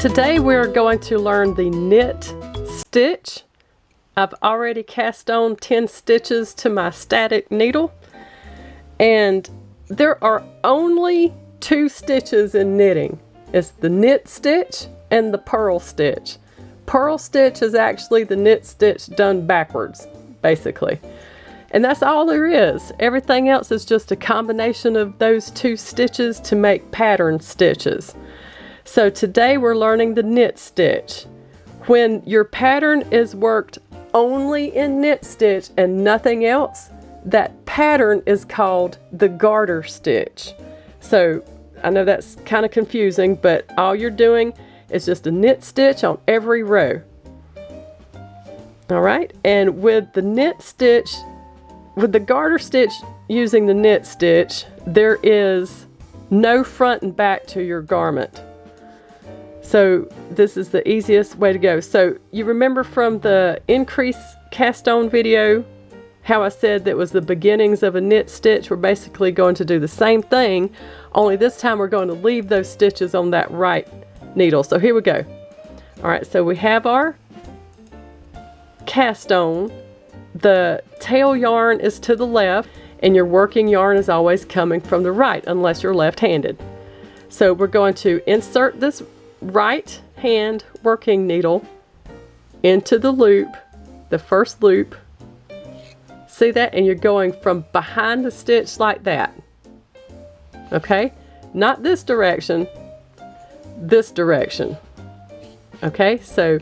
Today we're going to learn the knit stitch. I've already cast on 10 stitches to my static needle, and there are only 2 stitches in knitting. It's the knit stitch and the purl stitch. Purl stitch is actually the knit stitch done backwards, basically. And that's all there is. Everything else is just a combination of those 2 stitches to make pattern stitches. So today we're learning the knit stitch. When your pattern is worked only in knit stitch and nothing else, that pattern is called the garter stitch. So I know that's kind of confusing, but all you're doing is just a knit stitch on every row. All right, and with the knit stitch, with the garter stitch using the knit stitch, there is no front and back to your garment. So this is the easiest way to go. So you remember from the increase cast on video how I said that was the beginnings of a knit stitch? We're basically going to do the same thing, only this time we're going to leave those stitches on that right needle. So here we go. All right, so we have our cast on. The tail yarn is to the left, and your working yarn is always coming from the right unless you're left-handed. So we're going to insert this right hand working needle into the loop, the first loop. See that? And you're going from behind the stitch like that. Okay? Not this direction, this direction. Okay? So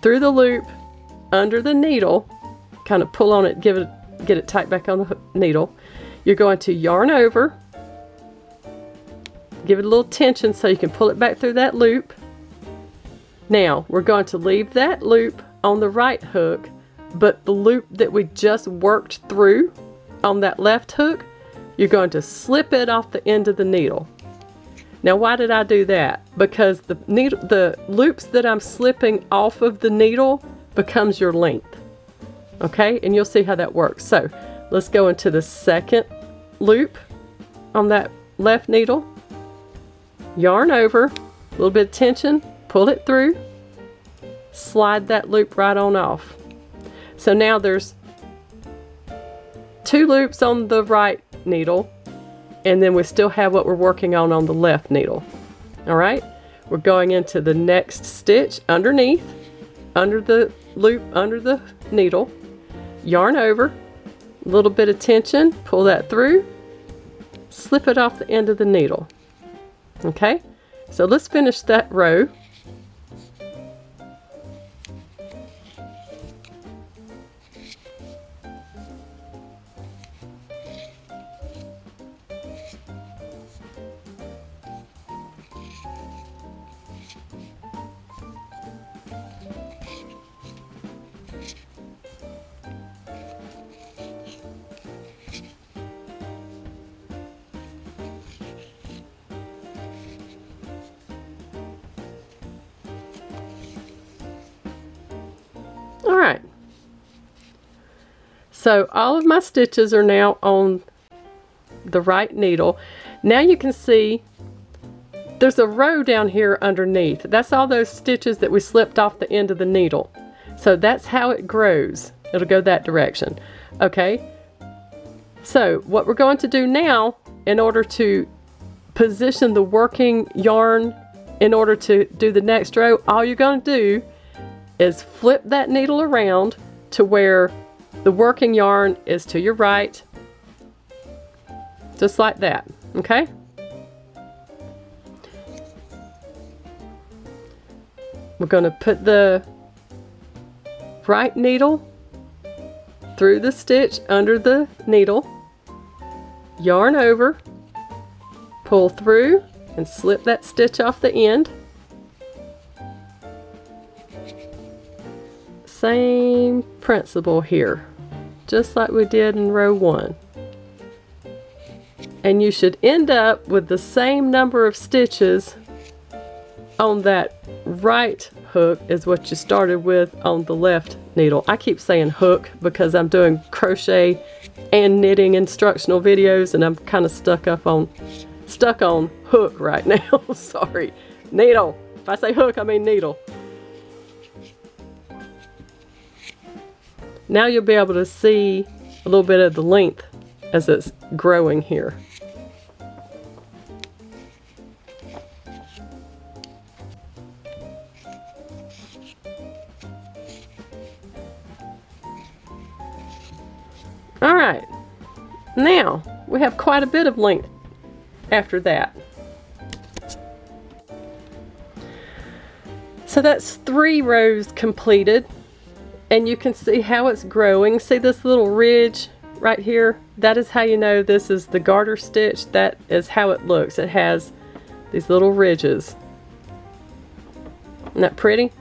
through the loop, under the needle, kind of pull on it, get it tight back on the needle. You're going to yarn over, give it a little tension so you can pull it back through that loop. Now we're going to leave that loop on the right hook, but the loop that we just worked through on that left hook, you're going to slip it off the end of the needle. Now why did I do that? Because the loops that I'm slipping off of the needle becomes your length. Okay, and you'll see how that works. So let's go into the second loop on that left needle, yarn over, a little bit of tension, pull it through, slide that loop right on off. So now there's 2 loops on the right needle, and then we still have what we're working on the left needle. All right, we're going into the next stitch underneath, under the loop, under the needle, yarn over, a little bit of tension, pull that through, slip it off the end of the needle. Okay, so let's finish that row. All right, so all of my stitches are now on the right needle. Now you can see there's a row down here underneath. That's all those stitches that we slipped off the end of the needle. So that's how it grows. It'll go that direction. Okay, so what we're going to do now, in order to position the working yarn in order to do the next row, all you're going to do is flip that needle around to where the working yarn is to your right, just like that. Okay, we're going to put the right needle through the stitch under the needle, yarn over, pull through and slip that stitch off the end. Same principle here, just like we did in row 1. And you should end up with the same number of stitches on that right hook as what you started with on the left needle. I keep saying hook because I'm doing crochet and knitting instructional videos, and I'm kind of stuck on hook right now. Sorry, needle. If I say hook, I mean needle. Now you'll be able to see a little bit of the length as it's growing here. All right, now we have quite a bit of length after that. So that's 3 rows completed, and you can see how it's growing. See this little ridge right here? That is how you know this is the garter stitch. That is how it looks. It has these little ridges. Isn't that pretty?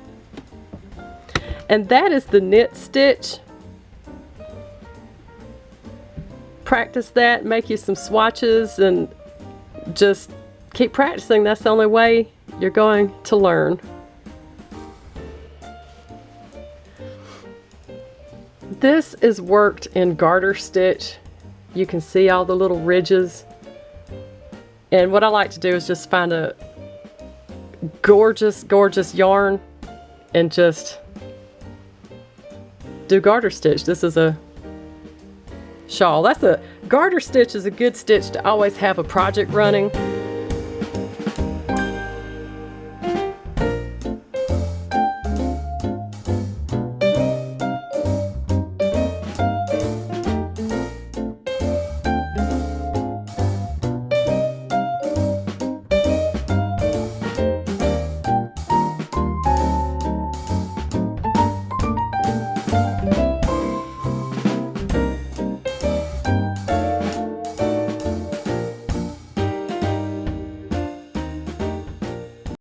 And that is the knit stitch. Practice that, make you some swatches, and just keep practicing. That's the only way you're going to learn. This is worked in garter stitch. You can see all the little ridges. And what I like to do is just find a gorgeous, gorgeous yarn and just do garter stitch. This is a shawl. Garter stitch is a good stitch to always have a project running.